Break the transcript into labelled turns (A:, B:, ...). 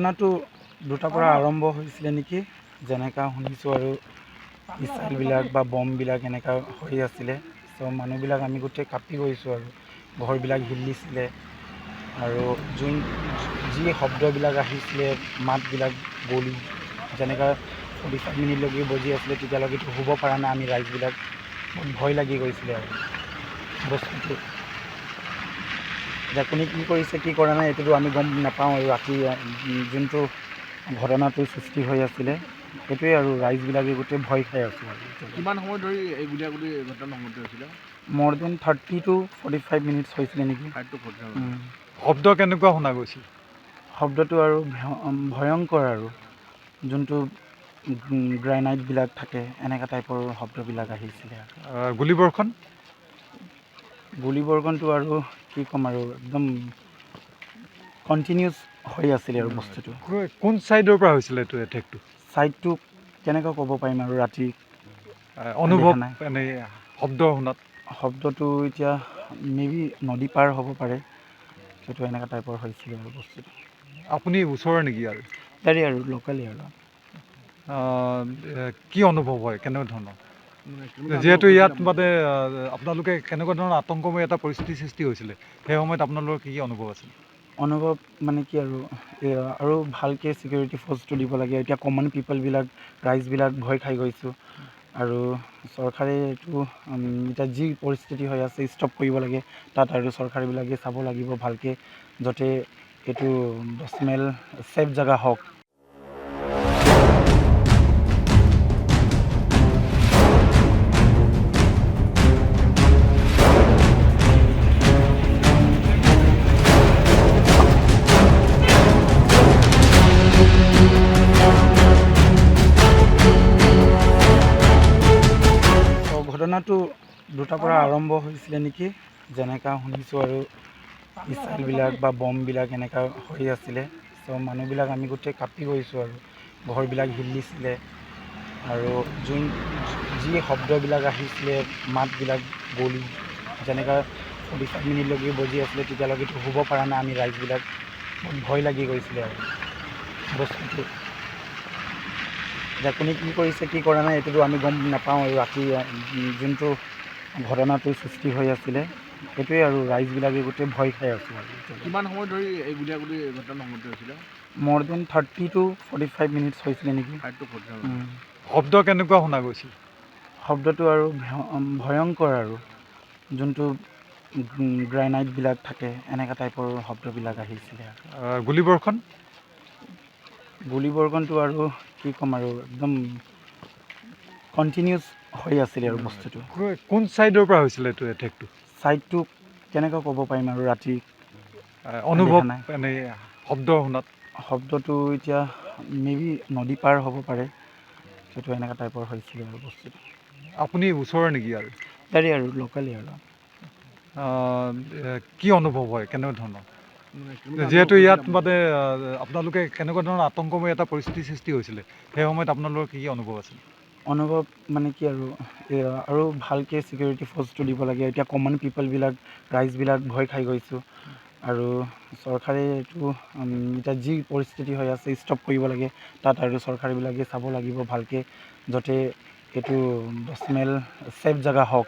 A: ঘটনাটো দুটাৰ পৰা আৰম্ভ হৈছিলে নেকি, যেনেকৈ শুনিছোঁ আৰু মিছাইলবিলাক বা বমবিলাক এনেকুৱা হৈ আছিলে। চ' মানুহবিলাক আমি গোটেই কাপি গৈছোঁ আৰু ঘৰবিলাক হিলিছিলে আৰু যি শব্দবিলাক আহিছিলে, মাতবিলাক গলি যেনেকৈ 45 মিনিটলৈকে বজি আছিলে, তেতিয়ালৈকেতো শুব পৰা নাই আমি ৰাইজবিলাক। বহুত ভয় লাগি গৈছিলে আৰু বস্তুটো। এতিয়া কোনে কি কৰিছে কি কৰা নাই এইটোতো আমি গম নাপাওঁ। আৰু ৰাতি যোনটো ঘটনাটোৰ সৃষ্টি হৈ আছিলে, সেইটোৱে আৰু ৰাইজবিলাকে গোটেই ভয় খাই আছোঁ আৰু।
B: কিমান সময় ধৰি এই গুলীয়াগুলি ঘটনা সংঘটিত হৈছিলে?
A: মোৰ দেন 30 to 45 মিনিটছ হৈছিলে নেকি।
B: 5 to 45
C: শব্দ কেনেকুৱা শুনা গৈছিল?
A: শব্দটো আৰু ভয়ংকৰ আৰু যোনটো গ্ৰানাইটবিলাক থাকে এনেকুৱা টাইপৰ শব্দবিলাক আহিছিলে আৰু
C: গুলীবৰ্ষণ
A: গুলীবৰ্ষণটো আৰু কি ক'ম আৰু একদম কণ্টিনিউছ হৈ আছিলে আৰু বস্তুটো।
C: কোন ছাইডৰ পৰা হৈছিলে এইটো এটেকটো?
A: ছাইডটো কেনেকৈ ক'ব পাৰিম আৰু ৰাতি
C: অনুভৱ
A: নাই
C: এনেই শব্দ শুনাত?
A: শব্দটো এতিয়া মেবি নদী পাৰ হ'ব পাৰে, সেইটো এনেকুৱা টাইপৰ হৈছিলে আৰু বস্তুটো।
C: আপুনি ওচৰৰ নেকি আৰু?
A: তাৰে আৰু লোকেলি আৰু
C: কি অনুভৱ হয়, কেনেকুৱা ধৰণৰ? যিহেতু ইয়াত মানে আপোনালোকে কেনেকুৱা ধৰণৰ আতংকময় এটা পৰিস্থিতিৰ সৃষ্টি হৈছিলে, সেই সময়ত আপোনালোকৰ কি অনুভৱ আছিল?
A: অনুভৱ মানে কি আৰু ভালকৈ ছিকিউৰিটি ফ'ৰ্চটো দিব লাগে। এতিয়া কমন পিপলবিলাক ৰাইজবিলাক ভয় খাই গৈছোঁ আৰু চৰকাৰে এইটো এতিয়া যি পৰিস্থিতি হৈ আছে ষ্টপ কৰিব লাগে তাত, আৰু চৰকাৰবিলাকে চাব লাগিব ভালকৈ যাতে এইটো স্মেল ছেফ জেগা হওক। ঘটনাটো দুটাৰ পৰা আৰম্ভ হৈছিলে নেকি, যেনেকৈ শুনিছোঁ আৰু মিছাইলবিলাক বা বমবিলাক এনেকুৱা হৈ আছিলে। চ' মানুহবিলাক আমি গোটেই কাপি গৈছোঁ আৰু ঘৰবিলাক হিলিছিলে আৰু যি শব্দবিলাক আহিছিলে, মাতবিলাক গলি যেনেকৈ 45 মিনিটলৈকে বজি আছিলে, তেতিয়ালৈকেতো শুব পৰা নাই আমি ৰাইজবিলাক। বহুত ভয় লাগি গৈছিলে আৰু বস্তুটো। এতিয়া কোনে কি কৰিছে কি কৰা নাই এইটোতো আমি গম নাপাওঁ। আৰু ৰাতি যোনটো ঘটনাটোৰ সৃষ্টি হৈ আছিলে, সেইটোৱে আৰু ৰাইজবিলাকে গোটেই ভয় খাই আছোঁ আৰু।
B: কিমান সময় ধৰি এই গুলীয়াগুলি ঘটনা সংঘটিত হৈছিলে?
A: মোৰ দেন 30 to 45 মিনিটছ হৈছিলে নেকি।
B: 5 to 45
C: শব্দ কেনেকুৱা শুনা গৈছিল?
A: শব্দটো আৰু ভয়ংকৰ আৰু যোনটো গ্ৰানাইটবিলাক থাকে এনেকুৱা টাইপৰ শব্দবিলাক আহিছিলে আৰু
C: গুলীবৰ্ষণ
A: গুলীবৰ্ষণটো আৰু কি ক'ম আৰু একদম কণ্টিনিউছ হৈ আছিলে আৰু বস্তুটো।
C: কোন ছাইডৰ পৰা হৈছিলে এইটো এটেকটো?
A: ছাইডটো কেনেকৈ ক'ব পাৰিম আৰু ৰাতি
C: অনুভৱ এনেই শব্দ শুনাত?
A: শব্দটো এতিয়া মেবি নদী পাৰ হ'ব পাৰে, সেইটো এনেকুৱা টাইপৰ হৈছিলে আৰু বস্তুটো।
C: আপুনি ওচৰৰ নেকি আৰু?
A: তাৰে আৰু লোকেলি আৰু
C: কি অনুভৱ হয়, কেনেকুৱা ধৰণৰ? যিহেতু ইয়াত মানে আপোনালোকে কেনেকুৱা ধৰণৰ আতংকময় এটা পৰিস্থিতিৰ সৃষ্টি হৈছিলে, সেই সময়ত আপোনালোকৰ কি অনুভৱ আছিল?
A: অনুভৱ মানে কি আৰু ভালকৈ ছিকিউৰিটি ফ'ৰ্চটো দিব লাগে। এতিয়া কমন পিপলবিলাক ৰাইজবিলাক ভয় খাই গৈছোঁ আৰু চৰকাৰে এইটো এতিয়া যি পৰিস্থিতি হৈ আছে ষ্টপ কৰিব লাগে তাত, আৰু চৰকাৰবিলাকে চাব লাগিব ভালকৈ যাতে এইটো স্মেল ছেফ জেগা হওক।